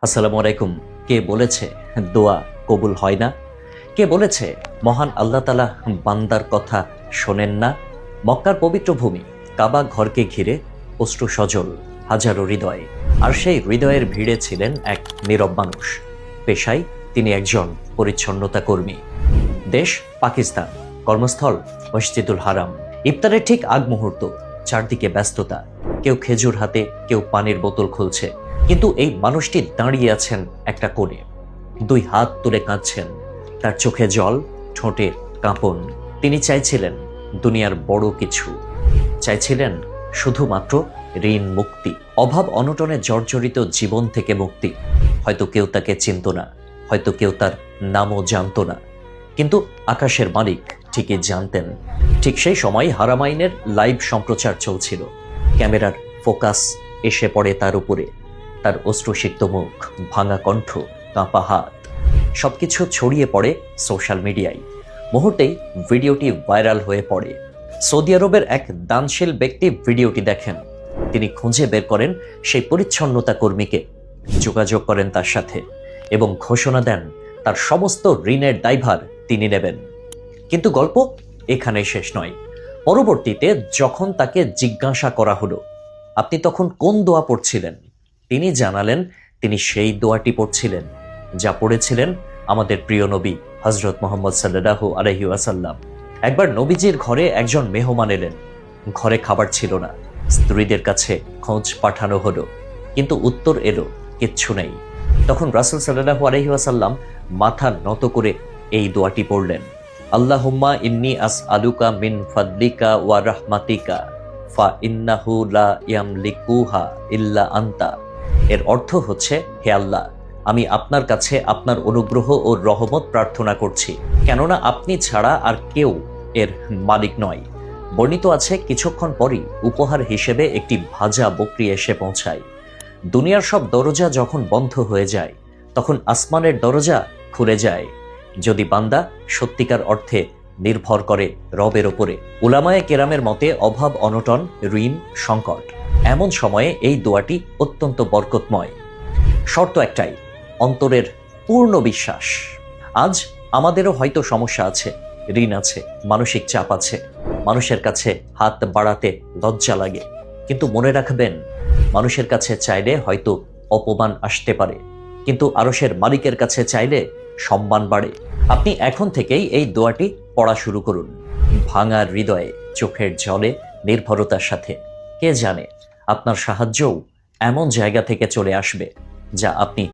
আসসালামু আলাইকুম। কে বলেছে দোয়া কবুল হয় না? কে বলেছে মহান আল্লাহ তাআলা বান্দার কথা শোনেন না? মক্কার পবিত্র ভূমি কাবা ঘরকে ঘিরে অশ্রু সজল হাজারো হৃদয়, আর সেই হৃদয়ের ভিড়ে ছিলেন এক নীরব মানুষ। পেশায় তিনি একজন পরিচ্ছন্নতা কর্মী। দেশ পাকিস্তান, কর্মস্থল মসজিদুল হারাম। ইফতারের ঠিক আগ মুহূর্ত, চারদিকে ব্যস্ততা, কেউ খেজুর হাতে, কেউ পানির বোতল খুলছে। কিন্তু এই মানুষটি দাঁড়িয়ে আছেন একটা কোণে, দুই হাত তুলে কাঁদছেন, তার চোখে জল, ঠোঁটে কাঁপন। তিনি চাইছিলেন দুনিয়ার বড় কিছু, চাইছিলেন শুধুমাত্র ঋণ মুক্তি, অভাব অনটনে জর্জরিত জীবন থেকে মুক্তি। হয়তো কেউ তাকে চিনত না, হয়তো কেউ তার নামও জানত না, কিন্তু আকাশের মালিক ঠিকই জানতেন। ঠিক সেই সময় হারামাইনের লাইভ সম্প্রচার চলছিল। ক্যামেরার ফোকাস এসে পড়ে তার উপরে, তার অশ্রুসিক্ত মুখ, ভাঙা কণ্ঠ, কাঁপা হাত, সবকিছু ছড়িয়ে পড়ে সোশ্যাল মিডিয়ায়। মুহূর্তেই ভিডিওটি ভাইরাল হয়ে পড়ে। সৌদি আরবের এক দানশীল ব্যক্তি ভিডিওটি দেখেন। তিনি খুঁজে বের করেন সেই পরিচ্ছন্নতা কর্মীকে, যোগাযোগ করেন তার সাথে এবং ঘোষণা দেন তার সমস্ত ঋণের দায়ভার তিনি নেবেন। কিন্তু গল্প এখানেই শেষ নয়। পরবর্তীতে যখন তাকে জিজ্ঞাসা করা হলো, আপনি তখন কোন দোয়া পড়ছিলেন, তিনি জানালেন তিনি সেই দোয়াটি পড়ছিলেন যা পড়েছিলেন আমাদের প্রিয় নবী হযরত মুহাম্মদ সাল্লাল্লাহু আলাইহি ওয়াসাল্লাম। একবার নবীজির ঘরে একজন মেহমান এলেন। ঘরে খাবার ছিল না। স্ত্রীদের কাছে খোঁজ পাঠানো হলো, কিন্তু উত্তর এলো কিচ্ছু নেই। তখন রাসূল সাল্লাল্লাহু আলাইহি ওয়াসাল্লাম মাথা নত করে এই দোয়াটি পড়লেন, আল্লাহুম্মা ইন্নী আসআলুকা মিন ফাদলিকা ওয়া রাহমাতিকা ফা ইন্নাহু লা ইয়ামলিকুহা ইল্লা আনতা। এর অর্থ হচ্ছে, হে আল্লাহ, আমি আপনার কাছে আপনার অনুগ্রহ ও রহমত প্রার্থনা করছি, কেননা আপনি ছাড়া আর কেউ এর মালিক নয়। বর্ণিত আছে, কিছুক্ষণ পরই উপহার হিসেবে একটি ভাজা বকরি এসে পৌঁছায়। দুনিয়ার সব দরজা যখন বন্ধ হয়ে যায়, তখন আসমানের দরজা খুলে যায়, যদি বান্দা সত্যিকার অর্থে নির্ভর করে রবের ওপরে। উলামায়ে কেরামের মতে অভাব অনটন, ঋণ, সংকট, এমন সময়ে এই দোয়াটি অত্যন্ত বরকতময়। শর্ত একটাই, অন্তরের পূর্ণ বিশ্বাস। আজ আমাদেরও হয়তো সমস্যা আছে, ঋণ আছে, মানসিক চাপ আছে, মানুষের কাছে হাত বাড়াতে লজ্জা লাগে। কিন্তু মনে রাখবেন, মানুষের কাছে চাইলে হয়তো অপমান আসতে পারে, কিন্তু আরশের মালিকের কাছে চাইলে সম্মান বাড়ে। আপনি এখন থেকেই এই দোয়াটি পড়া শুরু করুন, ভাঙা হৃদয়ে, চোখের জলে, নির্ভরতার সাথে। কে জানে আপনার সাহায্যও এমন জায়গা থেকে চলে আসবে যা আপনি